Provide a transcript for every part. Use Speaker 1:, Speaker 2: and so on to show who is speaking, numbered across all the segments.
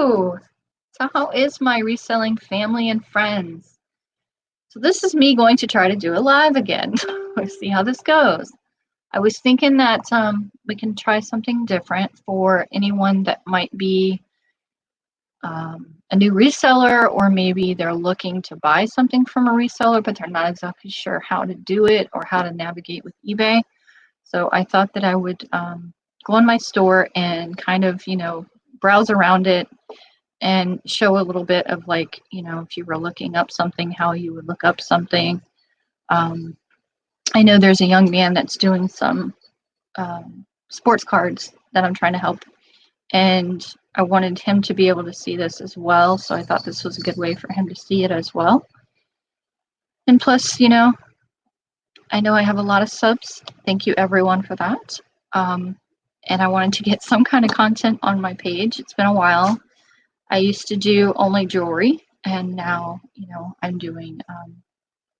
Speaker 1: Hello! So how is my reselling family and friends? So this is me going to try to do a live again. Let's see how this goes. I was thinking that we can try something different for anyone that might be a new reseller, or maybe they're looking to buy something from a reseller, but they're not exactly sure how to do it or how to navigate with eBay. So I thought that I would go on my store and kind of, browse around it and show a little bit of, like, if you were looking up something, how you would look up something. I know there's a young man that's doing some sports cards that I'm trying to help, and I wanted him to be able to see this as well, so I thought this was a good way for him to see it as well. And plus, I know I have a lot of subs. Thank you everyone for that. And I wanted to get some kind of content on my page. It's been a while. I used to do only jewelry, and now, I'm doing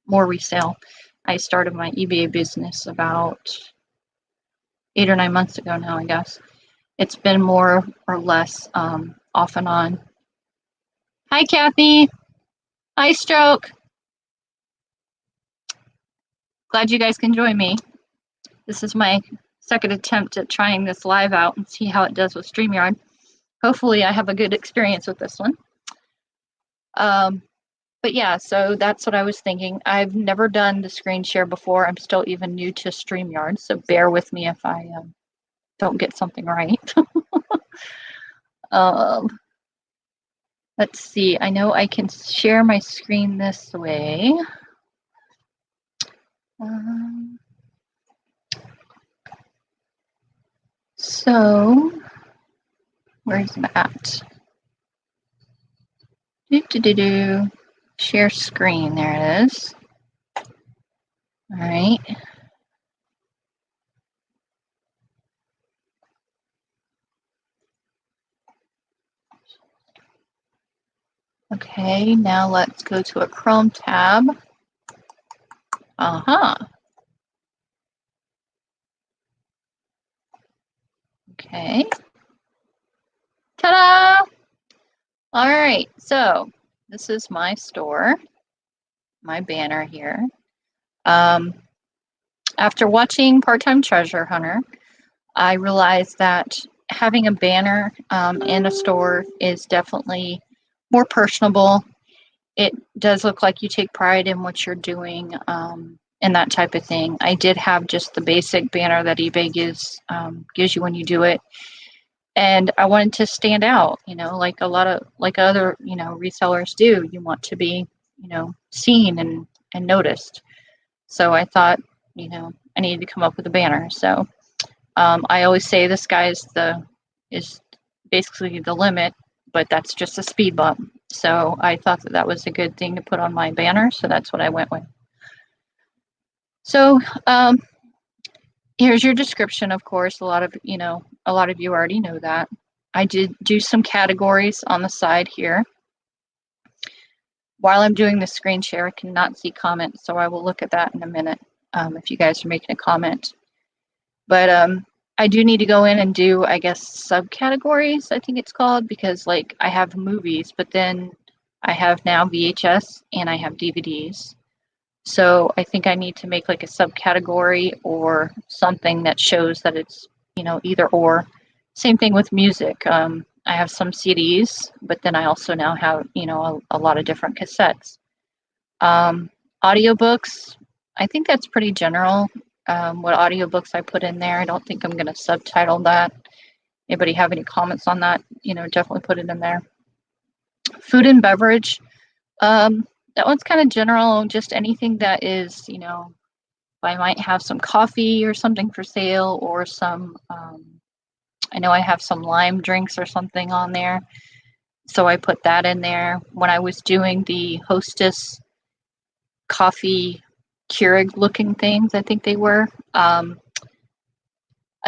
Speaker 1: more resale. I started my eBay business about 8 or 9 months ago now, I guess. It's been more or less off and on. Hi, Kathy. Hi, Stroke. Glad you guys can join me. This is my second attempt at trying this live out and see how it does with StreamYard. Hopefully I have a good experience with this one. But yeah, so that's what I was thinking. I've never done the screen share before. I'm still even new to StreamYard, so bear with me if I don't get something right. Let's see. I know I can share my screen this way. So where's that? Share screen. There it is. All right. Okay, now let's go to a Chrome tab. Okay. Ta-da! All right, so this is my store, my banner here. After watching Part-Time Treasure Hunter, I realized that having a banner in a store is definitely more personable. It does look like you take pride in what you're doing and that type of thing. I did have just the basic banner that eBay gives you when you do it. And I wanted to stand out, like other, resellers do. You want to be, seen and noticed. So I thought, I needed to come up with a banner. So I always say the sky is basically the limit, but that's just a speed bump. So I thought that was a good thing to put on my banner. So that's what I went with. So here's your description. Of course, a lot of you already know that. I did do some categories on the side here. While I'm doing the screen share, I cannot see comments, so I will look at that in a minute if you guys are making a comment. But I do need to go in and do, I guess, subcategories, I think it's called, because like I have movies, but then I have now VHS and I have DVDs. So I think I need to make like a subcategory or something that shows that it's, either or. Same thing with music. I have some CDs, but then I also now have, a lot of different cassettes. Audiobooks, I think that's pretty general. What audiobooks I put in there. I don't think I'm going to subtitle that. Anybody have any comments on that? Definitely put it in there. Food and beverage. That one's kind of general, just anything that is, I might have some coffee or something for sale, or some, I know I have some lime drinks or something on there. So I put that in there. When I was doing the Hostess coffee Keurig looking things, I think they were, I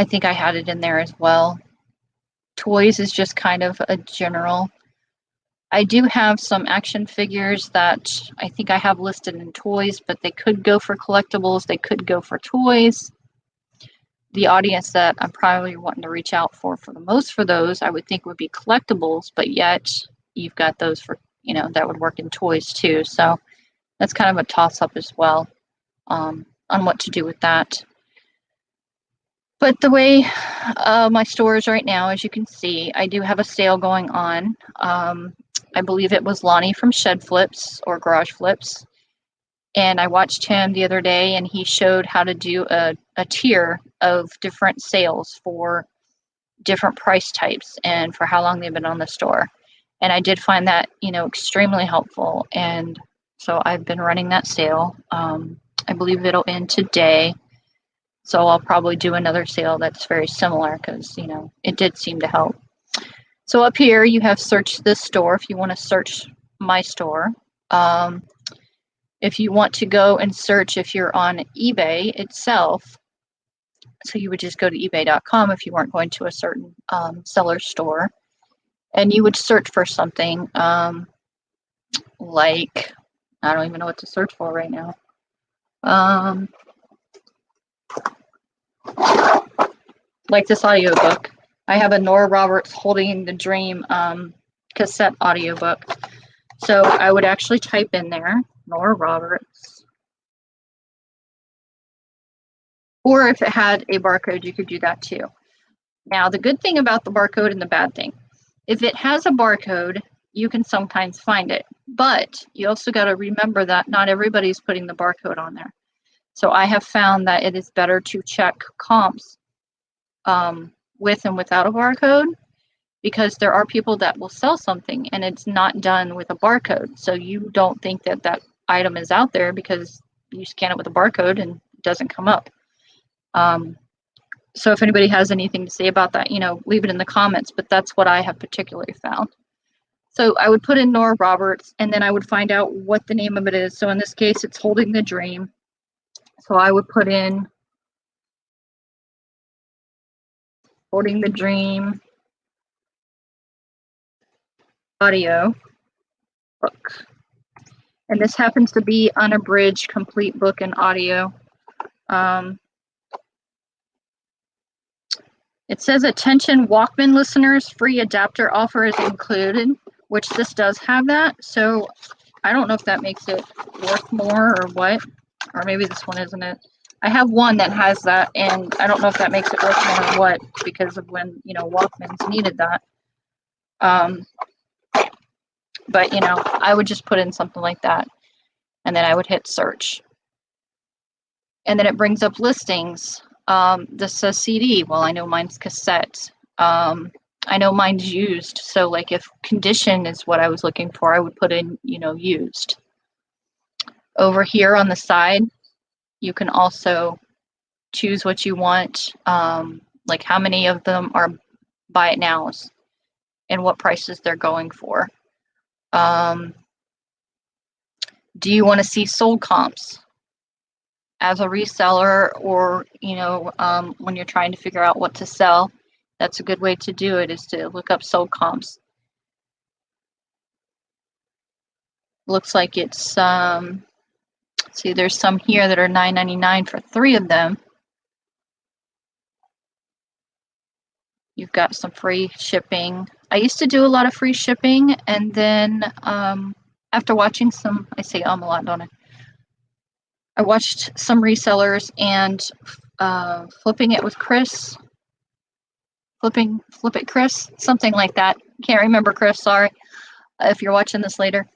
Speaker 1: think I had it in there as well. Toys is just kind of a general. I do have some action figures that I think I have listed in toys, but they could go for collectibles. They could go for toys. the audience that I'm probably wanting to reach out for the most for those, I would think would be collectibles, but yet you've got those for, that would work in toys too. So that's kind of a toss up as well, on what to do with that. But the way my store is right now, as you can see, I do have a sale going on. I believe it was Lonnie from Shed Flips or Garage Flips. And I watched him the other day, and he showed how to do a tier of different sales for different price types and for how long they've been on the store. And I did find that, extremely helpful. And so I've been running that sale. I believe it'll end today. So I'll probably do another sale that's very similar because, it did seem to help. So up here you have search this store if you want to search my store. If you want to go and search if you're on eBay itself, so you would just go to ebay.com if you weren't going to a certain seller's store, and you would search for something like, I don't even know what to search for right now. Like this audiobook. I have a Nora Roberts Holding the Dream cassette audiobook. So I would actually type in there, Nora Roberts. Or if it had a barcode, you could do that too. Now, the good thing about the barcode and the bad thing, if it has a barcode, you can sometimes find it. But you also got to remember that not everybody's putting the barcode on there. So I have found that it is better to check comps with and without a barcode, because there are people that will sell something and it's not done with a barcode. So you don't think that that item is out there because you scan it with a barcode and it doesn't come up. So if anybody has anything to say about that, leave it in the comments, but that's what I have particularly found. So I would put in Nora Roberts, and then I would find out what the name of it is. So in this case, it's Holding the Dream. So I would put in Holding the Dream audio book. And this happens to be unabridged complete book and audio. It says, attention Walkman listeners, free adapter offer is included, which this does have that. So I don't know if that makes it worth more or what, or maybe this one isn't it. I have one that has that, and I don't know if that makes it worth more or what, because of when, Walkmans needed that. But, I would just put in something like that, and then I would hit search. And then it brings up listings. This says CD. Well, I know mine's cassette. I know mine's used. So like if condition is what I was looking for, I would put in, used. Over here on the side, you can also choose what you want, like how many of them are buy it nows and what prices they're going for. Do you want to see sold comps? As a reseller, or when you're trying to figure out what to sell, that's a good way to do it, is to look up sold comps. Looks like it's see, there's some here that are $9.99 for 3 of them. You've got some free shipping. I used to do a lot of free shipping, and then after watching some, I say a lot, don't I? I watched some resellers and flipping it with Chris. Flip it Chris, something like that. Can't remember Chris, sorry, if you're watching this later.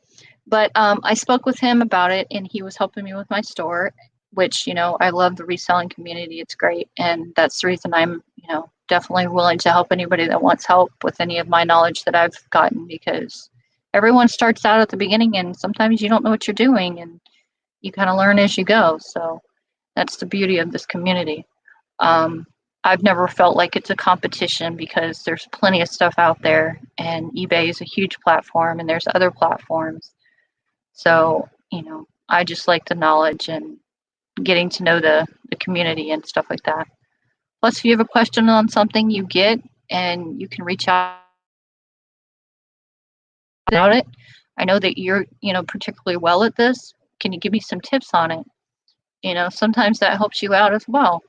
Speaker 1: But I spoke with him about it, and he was helping me with my store, which, I love the reselling community. It's great. And that's the reason I'm, definitely willing to help anybody that wants help with any of my knowledge that I've gotten, because everyone starts out at the beginning, and sometimes you don't know what you're doing, and you kind of learn as you go. So that's the beauty of this community. I've never felt like it's a competition, because there's plenty of stuff out there, and eBay is a huge platform, and there's other platforms. So, I just like the knowledge and getting to know the community and stuff like that. Plus, if you have a question on something, you get, and you can reach out about it. I know that you're, particularly well at this. Can you give me some tips on it? Sometimes that helps you out as well.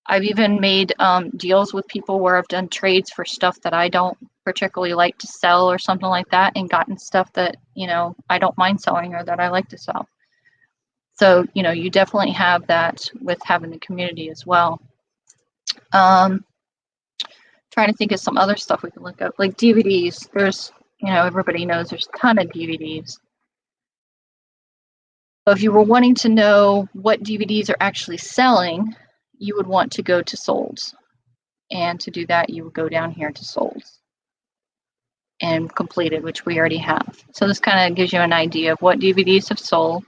Speaker 1: I've even made deals with people where I've done trades for stuff that I don't particularly like to sell or something like that, and gotten stuff that, I don't mind selling or that I like to sell. So, you definitely have that with having the community as well. Um, Trying to think of some other stuff we can look up, like DVDs. There's, everybody knows there's a ton of DVDs. But if you were wanting to know what DVDs are actually selling, you would want to go to Solds. And to do that, you would go down here to Solds and Completed, which we already have. So this kind of gives you an idea of what DVDs have sold.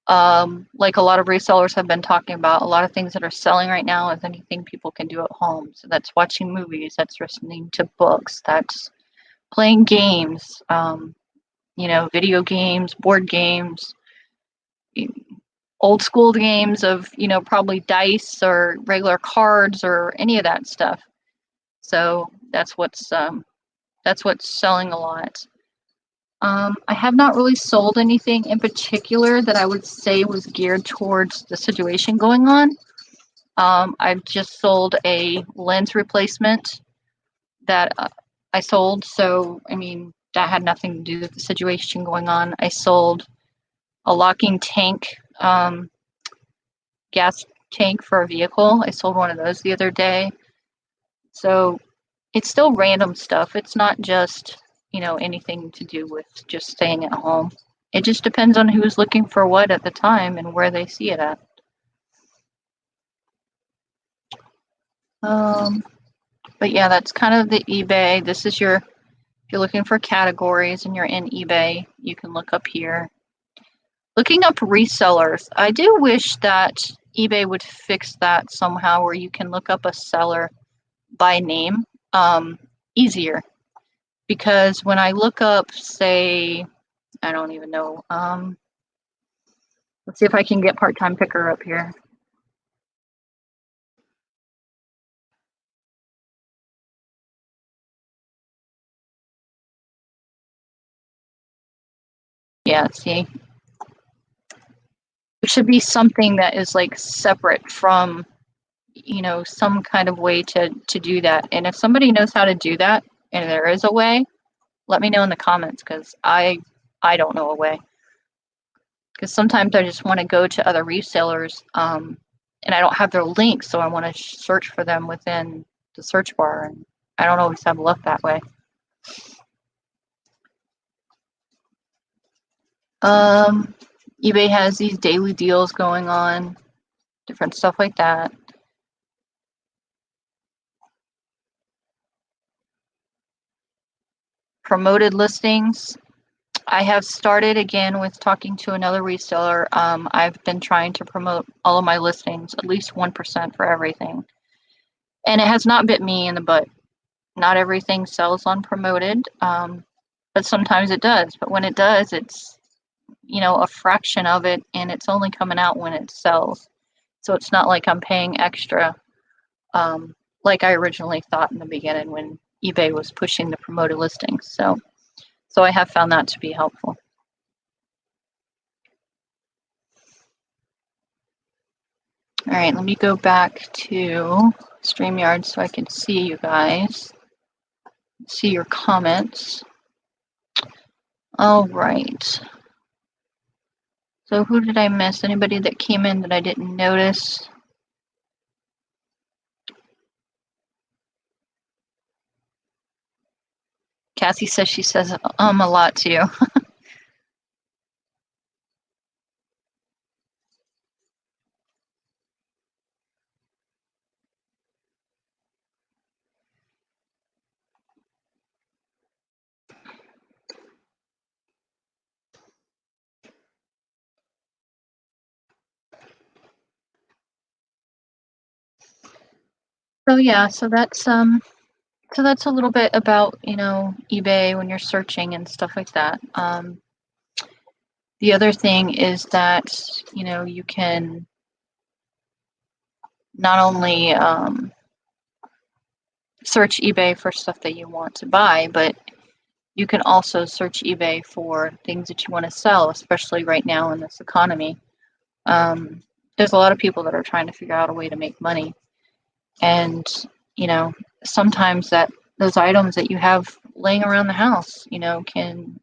Speaker 1: Like a lot of resellers have been talking about, a lot of things that are selling right now is anything people can do at home. So that's watching movies, that's listening to books, that's playing games, video games, board games, old school games of, probably dice or regular cards or any of that stuff. So that's what's selling a lot. I have not really sold anything in particular that I would say was geared towards the situation going on. I've just sold a lens replacement that I sold. So, that had nothing to do with the situation going on. I sold a locking tank, gas tank for a vehicle. I sold one of those the other day. So it's still random stuff. It's not just, anything to do with just staying at home. It just depends on who's looking for what at the time and where they see it at. But yeah, that's kind of the eBay. This is if you're looking for categories and you're in eBay, you can look up here. Looking up resellers. I do wish that eBay would fix that somehow where you can look up a seller by name easier. Because when I look up, say, I don't even know, let's see if I can get part-time picker up here. Yeah, see, it should be something that is like separate from, some kind of way to do that. And if somebody knows how to do that, and there is a way, let me know in the comments, because I don't know a way. Because sometimes I just want to go to other resellers, and I don't have their links, so I want to search for them within the search bar, and I don't always have luck that way. eBay has these daily deals going on, different stuff like that. Promoted listings. I have started again with talking to another reseller. I've been trying to promote all of my listings, at least 1% for everything. And it has not bit me in the butt. Not everything sells on promoted, but sometimes it does. But when it does, it's, a fraction of it, and it's only coming out when it sells. So it's not like I'm paying extra, like I originally thought in the beginning when eBay was pushing the promoted listings. So I have found that to be helpful. All right, let me go back to StreamYard so I can see you guys, see your comments. All right. So who did I miss? Anybody that came in that I didn't notice? Cassie says she says a lot too. So yeah, so that's a little bit about, eBay when you're searching and stuff like that. The other thing is that, you can not only search eBay for stuff that you want to buy, but you can also search eBay for things that you want to sell, especially right now in this economy. there's a lot of people that are trying to figure out a way to make money. And, you know, sometimes that those items that you have laying around the house, you know, can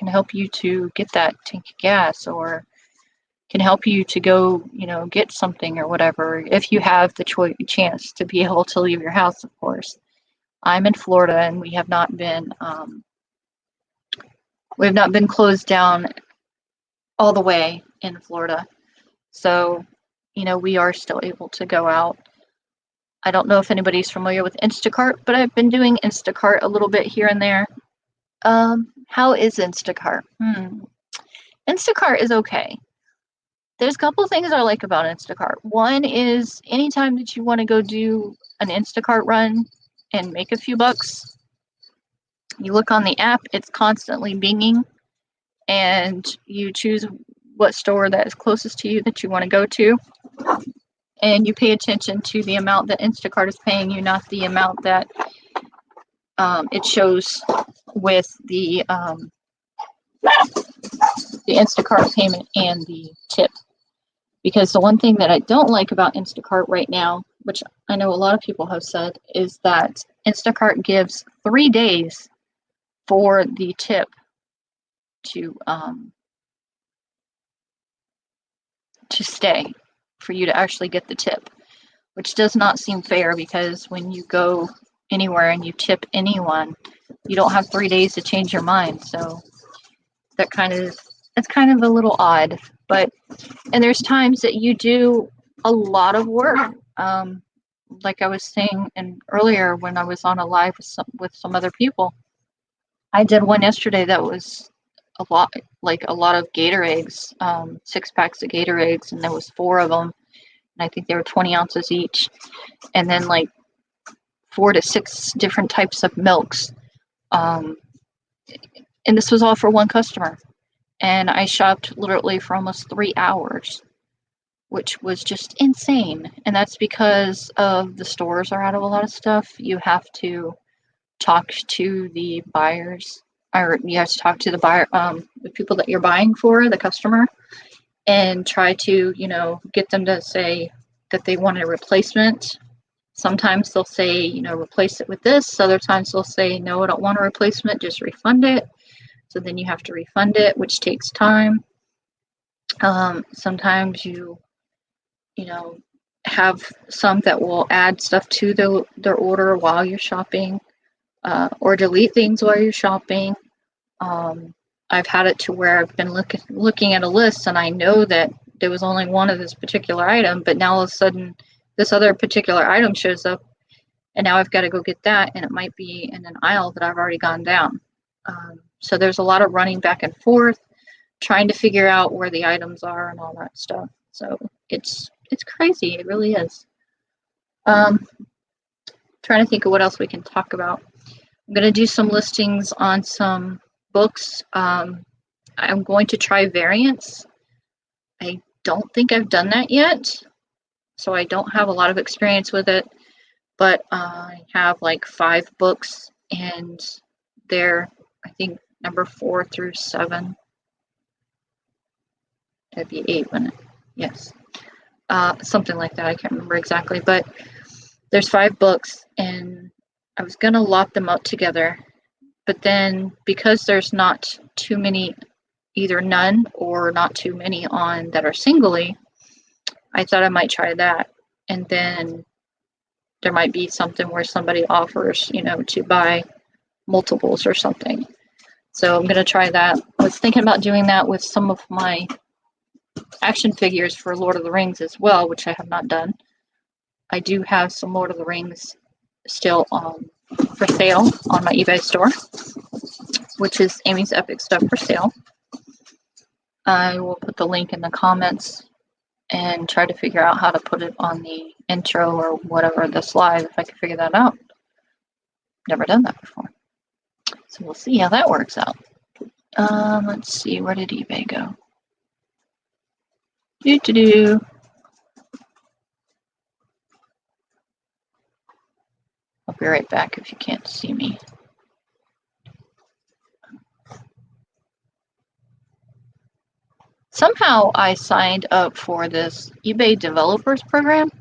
Speaker 1: help you to get that tank of gas, or can help you to go, you know, get something or whatever, if you have the chance to be able to leave your house, of course. I'm in Florida, and we have not been closed down all the way in Florida. So, you know, we are still able to go out. I don't know if anybody's familiar with Instacart, but I've been doing Instacart a little bit here and there. How is Instacart? Instacart is okay. There's a couple things I like about Instacart. One is anytime that you want to go do an Instacart run and make a few bucks, you look on the app, it's constantly binging, and you choose what store that is closest to you that you want to go to, and you pay attention to the amount that Instacart is paying you, not the amount that it shows with the Instacart payment and the tip. Because the one thing that I don't like about Instacart right now, which I know a lot of people have said, is that Instacart gives 3 days for the tip to stay, for you to actually get the tip, which does not seem fair, because when you go anywhere and you tip anyone, you don't have 3 days to change your mind. So it's kind of a little odd. But and there's times that you do a lot of work, like I was saying earlier when I was on a live with some other people. I did one yesterday that was a lot, like a lot of gator eggs, 6 packs of gator eggs, and there was 4 of them, and I think they were 20 ounces each, and then like 4 to 6 different types of milks, and this was all for one customer. And I shopped literally for almost 3 hours, which was just insane. And that's because of the stores are out of a lot of stuff. You have to talk to the buyers, or you have to talk to the buyer, the people that you're buying for, the customer, and try to, you know, get them to say that they want a replacement. Sometimes they'll say, you know, replace it with this. Other times they'll say, no, I don't want a replacement, just refund it. So then you have to refund it, which takes time. Sometimes you know, have some that will add stuff to their order while you're shopping, or delete things while you're shopping. I've had it to where I've been looking at a list, and I know that there was only one of this particular item, but now all of a sudden this other particular item shows up, and now I've got to go get that, and it might be in an aisle that I've already gone down. So there's a lot of running back and forth, trying to figure out where the items are and all that stuff. So it's crazy. It really is. Trying to think of what else we can talk about. I'm going to do some listings on some books. I'm going to try variants. I don't think I've done that yet, so I don't have a lot of experience with it, but I have like 5 books, and they're, I think, number 4 through 7. That'd be 8, wouldn't it? Yes. Something like that. I can't remember exactly, but there's 5 books, and I was going to lock them up together, but then because there's not too many, either none or not too many on that are singly, I thought I might try that. And then there might be something where somebody offers, you know, to buy multiples or something. So I'm going to try that. I was thinking about doing that with some of my action figures for Lord of the Rings as well, which I have not done. I do have some Lord of the Rings still for sale on my eBay store, which is Amy's Epic Stuff for Sale. I will put the link in the comments and try to figure out how to put it on the intro or whatever, this live, if I can figure that out. Never done that before. So we'll see how that works out. Let's see, where did eBay go? I'll be right back if you can't see me. Somehow I signed up for this eBay developers program.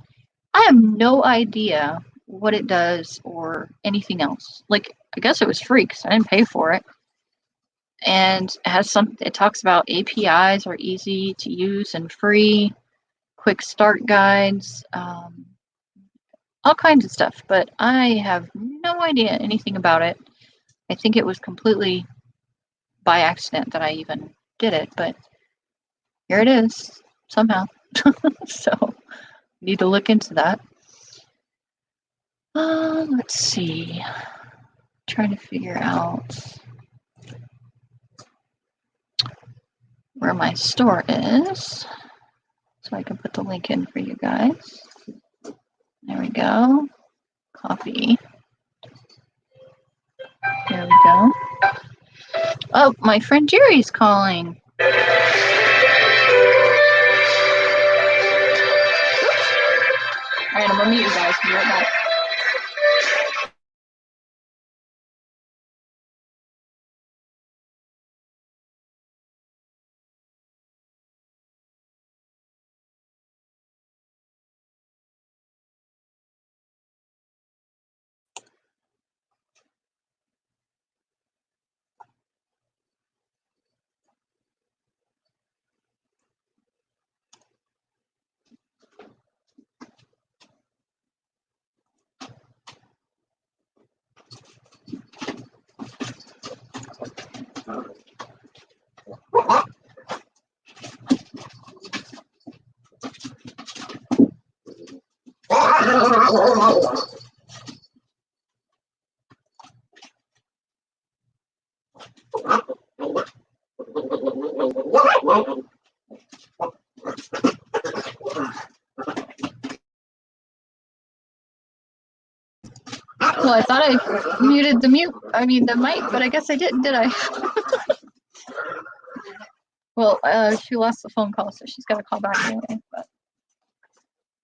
Speaker 1: I have no idea what it does or anything else. Like, I guess it was free because I didn't pay for it. And it talks about APIs are easy to use and free, quick start guides, all kinds of stuff. But I have no idea anything about it. I think it was completely by accident that I even did it, but here it is somehow. So need to look into that. Let's see. Trying to figure out where my store is so I can put the link in for you guys. There we go. Copy. There we go. Oh, my friend Jerry's calling. All right, I'm gonna meet you guys. Be right back. Well, I thought I muted the mic, but I guess I didn't, did I? Well, she lost the phone call, so she's got to call back anyway. But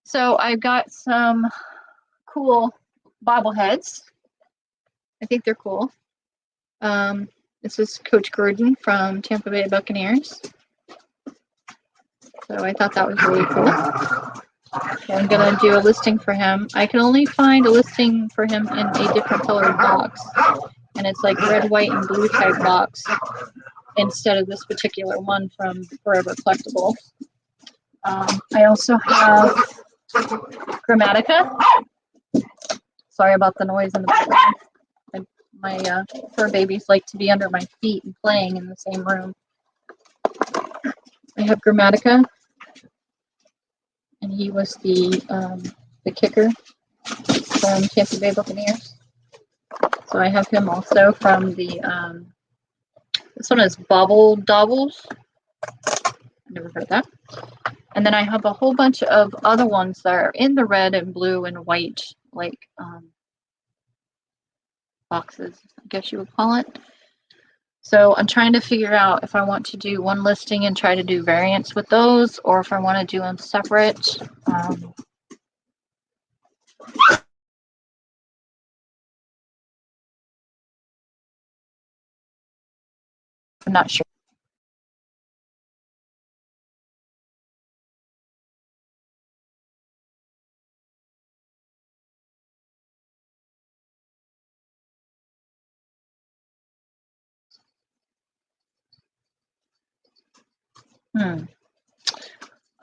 Speaker 1: so I've got some cool bobbleheads. I think they're cool. This is Coach Gordon from Tampa Bay Buccaneers. So I thought that was really cool. So I'm going to do a listing for him. I can only find a listing for him in a different colored box. And it's like red, white, and blue type box instead of this particular one from Forever Collectible. I also have Grammatica. Sorry about the noise in the background. My fur babies like to be under my feet and playing in the same room. I have Grammatica, and he was the kicker from Tampa Bay Buccaneers. So I have him also from the this one is Bobble Dobbles. I never heard that. And then I have a whole bunch of other ones that are in the red and blue and white, like boxes, I guess you would call it. So I'm trying to figure out if I want to do one listing and try to do variants with those, or if I want to do them separate. I'm not sure.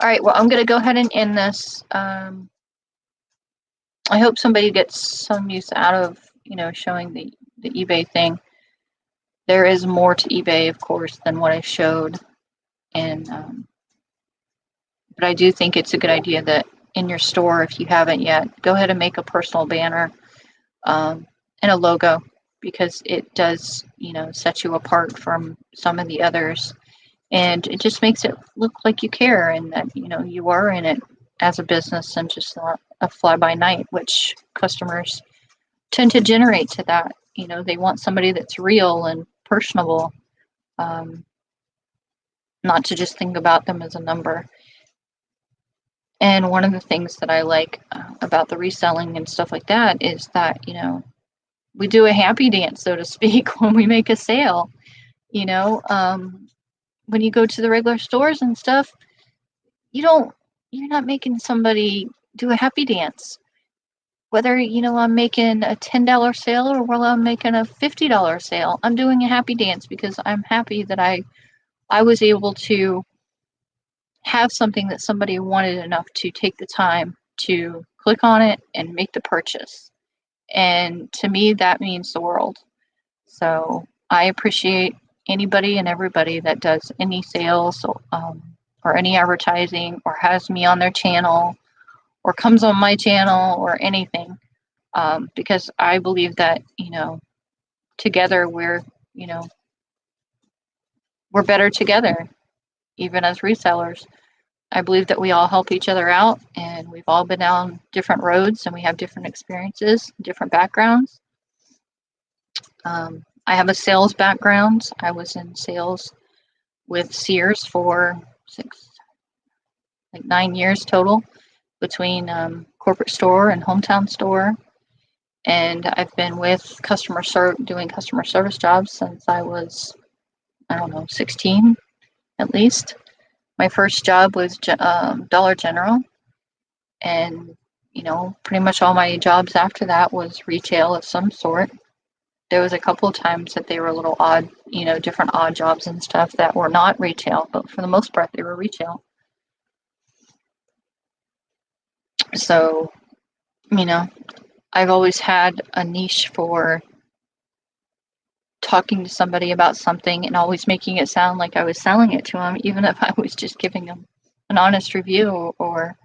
Speaker 1: All right, well, I'm going to go ahead and end this. I hope somebody gets some use out of, showing the eBay thing. There is more to eBay, of course, than what I showed. And but I do think it's a good idea that in your store, if you haven't yet, go ahead and make a personal banner and a logo, because it does, set you apart from some of the others. And it just makes it look like you care and that, you are in it as a business and just not a fly-by-night, which customers tend to generate to that. They want somebody that's real and personable, not to just think about them as a number. And one of the things that I like about the reselling and stuff like that is that, we do a happy dance, so to speak, when we make a sale. when you go to the regular stores and stuff, you're not making somebody do a happy dance. Whether, I'm making a $10 sale or whether I'm making a $50 sale, I'm doing a happy dance because I'm happy that I was able to have something that somebody wanted enough to take the time to click on it and make the purchase. And to me, that means the world. So I appreciate anybody and everybody that does any sales or any advertising or has me on their channel or comes on my channel or anything, because I believe that, together we're better together, even as resellers. I believe that we all help each other out, and we've all been down different roads and we have different experiences, different backgrounds. I have a sales background. I was in sales with Sears for 9 years total, between corporate store and hometown store. And I've been with doing customer service jobs since I was, 16 at least. My first job was Dollar General, and pretty much all my jobs after that was retail of some sort. There was a couple of times that they were a little odd, different odd jobs and stuff that were not retail, but for the most part they were retail. So, I've always had a niche for talking to somebody about something and always making it sound like I was selling it to them, even if I was just giving them an honest review or,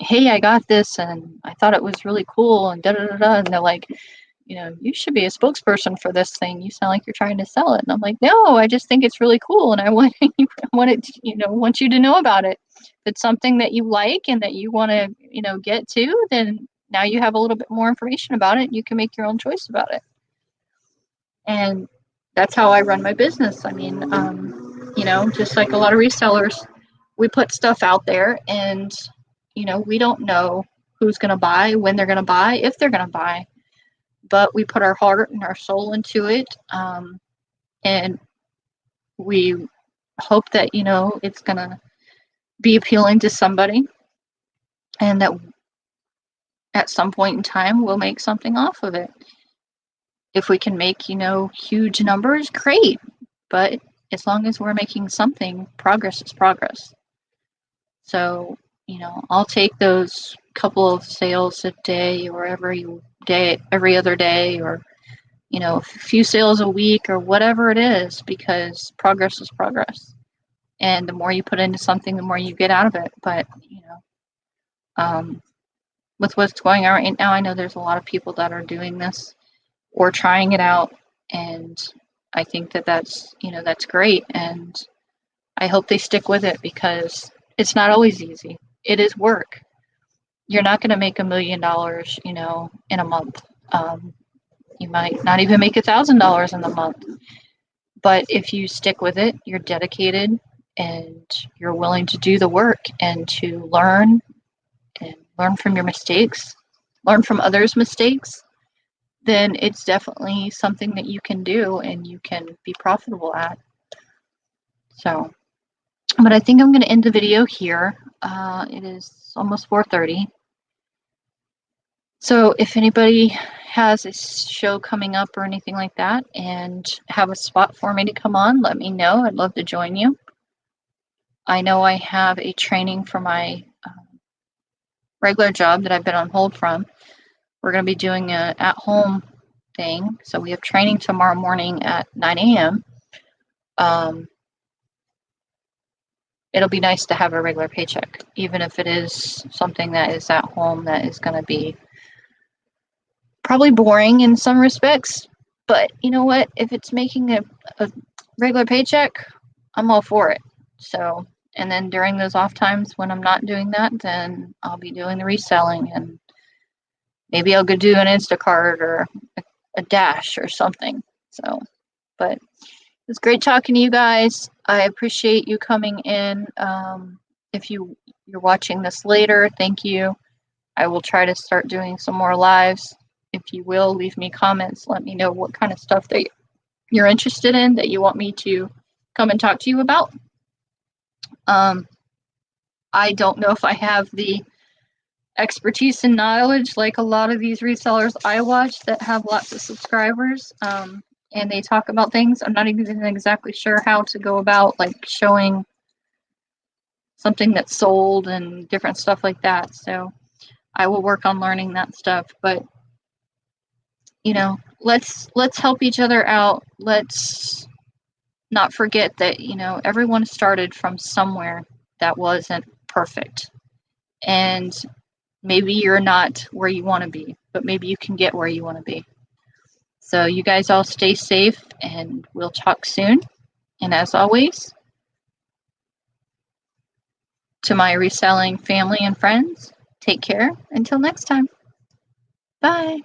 Speaker 1: hey, I got this and I thought it was really cool and da da da da. And they're like, you should be a spokesperson for this thing. You sound like you're trying to sell it. And I'm like, no, I just think it's really cool. And I want you to know about it. If it's something that you like and that you want to, get to, then now you have a little bit more information about it. You can make your own choice about it. And that's how I run my business. I mean, just like a lot of resellers, we put stuff out there and, we don't know who's going to buy, when they're going to buy, if they're going to buy. But we put our heart and our soul into it, and we hope that it's gonna be appealing to somebody, and that at some point in time we'll make something off of it. If we can make huge numbers, great. But as long as we're making something, progress is progress. So I'll take those couple of sales a day or every other day, or a few sales a week or whatever it is, because progress is progress. And the more you put into something, the more you get out of it. But, with what's going on right now, I know there's a lot of people that are doing this or trying it out. And I think that's great. And I hope they stick with it, because it's not always easy. It is work. You're not going to make $1 million, in a month. You might not even make $1,000 in a month. But if you stick with it, you're dedicated, and you're willing to do the work and to learn from your mistakes, learn from others' mistakes, then it's definitely something that you can do and you can be profitable at. So, but I think I'm going to end the video here. It is almost 4:30. So if anybody has a show coming up or anything like that and have a spot for me to come on, let me know. I'd love to join you. I know I have a training for my regular job that I've been on hold from. We're going to be doing an at-home thing. So we have training tomorrow morning at 9 a.m. It'll be nice to have a regular paycheck, even if it is something that is at home that is going to be probably boring in some respects. But you know what? If it's making a regular paycheck, I'm all for it. So, and then during those off times when I'm not doing that, then I'll be doing the reselling, and maybe I'll go do an Instacart or a Dash or something. So, but it's great talking to you guys. I appreciate you coming in. If you're watching this later, thank you. I will try to start doing some more lives. If you will, leave me comments. Let me know what kind of stuff that you're interested in, that you want me to come and talk to you about. I don't know if I have the expertise and knowledge like a lot of these resellers I watch that have lots of subscribers, and they talk about things. I'm not even exactly sure how to go about like showing something that's sold and different stuff like that. So I will work on learning that stuff. But you know, let's help each other out. Let's not forget that, you know, everyone started from somewhere that wasn't perfect. And maybe you're not where you want to be, but maybe you can get where you want to be. So you guys all stay safe, and we'll talk soon. And as always, to my reselling family and friends, take care until next time. Bye.